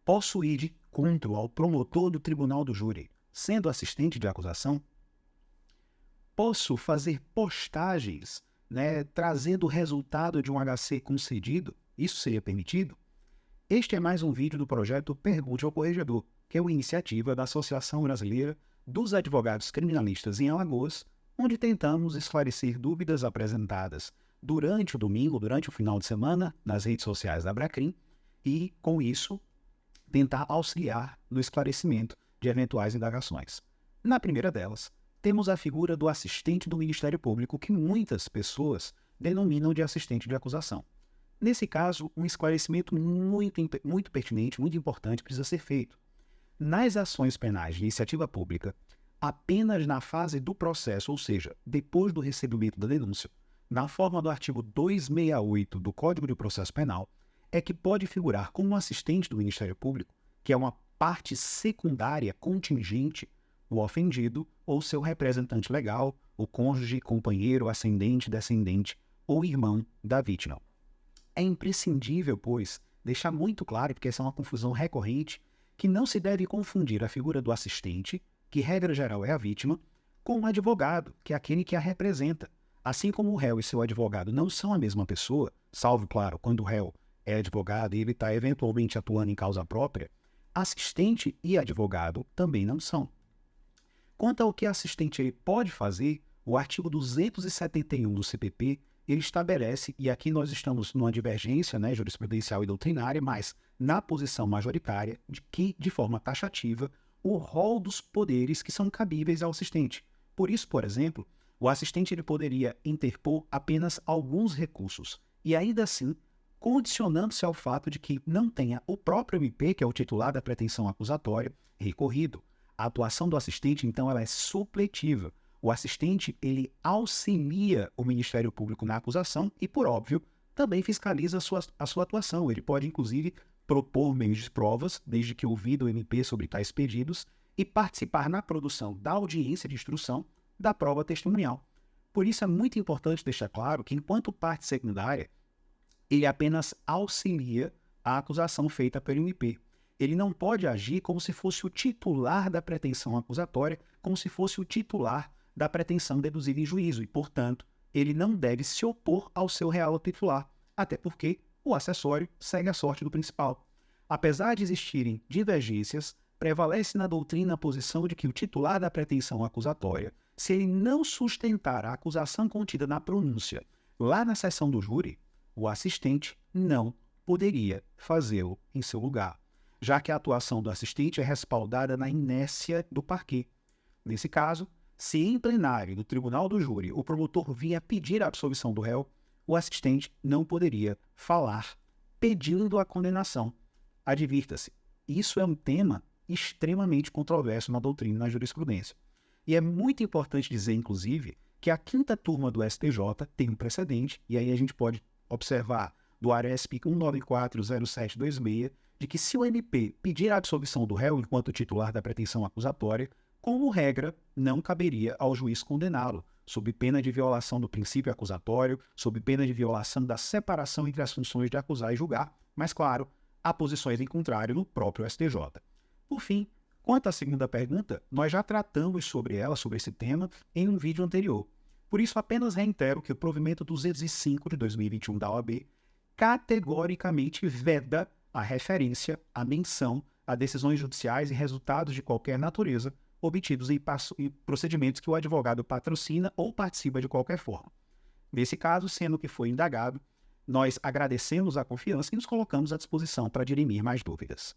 Posso ir contra ao promotor do tribunal do júri, sendo assistente de acusação? Posso fazer postagens, trazendo o resultado de um HC concedido? Isso seria permitido? Este é mais um vídeo do projeto Pergunte ao Corregedor, que é uma iniciativa da Associação Brasileira dos Advogados Criminalistas em Alagoas, onde tentamos esclarecer dúvidas apresentadas durante o domingo, durante o final de semana, nas redes sociais da Abracrim, e, com isso, tentar auxiliar no esclarecimento de eventuais indagações. Na primeira delas, temos a figura do assistente do Ministério Público, que muitas pessoas denominam de assistente de acusação. Nesse caso, um esclarecimento muito pertinente, muito importante, precisa ser feito. Nas ações penais de iniciativa pública, apenas na fase do processo, ou seja, depois do recebimento da denúncia, na forma do artigo 268 do Código de Processo Penal, é que pode figurar como assistente do Ministério Público, que é uma parte secundária, contingente, o ofendido ou seu representante legal, o cônjuge, companheiro, ascendente, descendente ou irmão da vítima. É imprescindível, pois, deixar muito claro, porque essa é uma confusão recorrente, que não se deve confundir a figura do assistente, que regra geral é a vítima, com o advogado, que é aquele que a representa. Assim como o réu e seu advogado não são a mesma pessoa, salvo, claro, quando o réu é advogado e ele está eventualmente atuando em causa própria, assistente e advogado também não são. Quanto ao que assistente ele pode fazer, o artigo 271 do CPP, ele estabelece, e aqui nós estamos numa divergência jurisprudencial e doutrinária, mas na posição majoritária, de que, de forma taxativa, o rol dos poderes que são cabíveis ao assistente. Por isso, por exemplo, o assistente ele poderia interpor apenas alguns recursos, e ainda assim, condicionando-se ao fato de que não tenha o próprio MP, que é o titular da pretensão acusatória, recorrido. A atuação do assistente, então, ela é supletiva. O assistente, ele auxilia o Ministério Público na acusação e, por óbvio, também fiscaliza a sua atuação. Ele pode, inclusive, propor meios de provas, desde que ouvido o MP sobre tais pedidos, e participar na produção da audiência de instrução da prova testemunial. Por isso é muito importante deixar claro que, enquanto parte secundária, ele apenas auxilia a acusação feita pelo MP. Ele não pode agir como se fosse o titular da pretensão acusatória, como se fosse o titular da pretensão deduzida em juízo, e, portanto, ele não deve se opor ao seu real titular, até porque o acessório segue a sorte do principal. Apesar de existirem divergências, prevalece na doutrina a posição de que o titular da pretensão acusatória, se ele não sustentar a acusação contida na pronúncia lá na sessão do júri, o assistente não poderia fazê-lo em seu lugar, já que a atuação do assistente é respaldada na inércia do parquê. Nesse caso, se em plenário do tribunal do júri o promotor vinha pedir a absolvição do réu, o assistente não poderia falar pedindo a condenação. Advirta-se, isso é um tema extremamente controverso na doutrina e na jurisprudência. E é muito importante dizer, inclusive, que a quinta turma do STJ tem um precedente, e aí a gente pode observar do ARESP 1940726, de que se o MP pedir a absolvição do réu enquanto titular da pretensão acusatória, como regra, não caberia ao juiz condená-lo, sob pena de violação do princípio acusatório, sob pena de violação da separação entre as funções de acusar e julgar, mas, claro, há posições em contrário no próprio STJ. Por fim, quanto à segunda pergunta, nós já tratamos sobre ela, sobre esse tema, em um vídeo anterior. Por isso, apenas reitero que o provimento 205 de 2021 da OAB categoricamente veda a referência, a menção a decisões judiciais e resultados de qualquer natureza obtidos em procedimentos que o advogado patrocina ou participa de qualquer forma. Nesse caso, sendo que foi indagado, nós agradecemos a confiança e nos colocamos à disposição para dirimir mais dúvidas.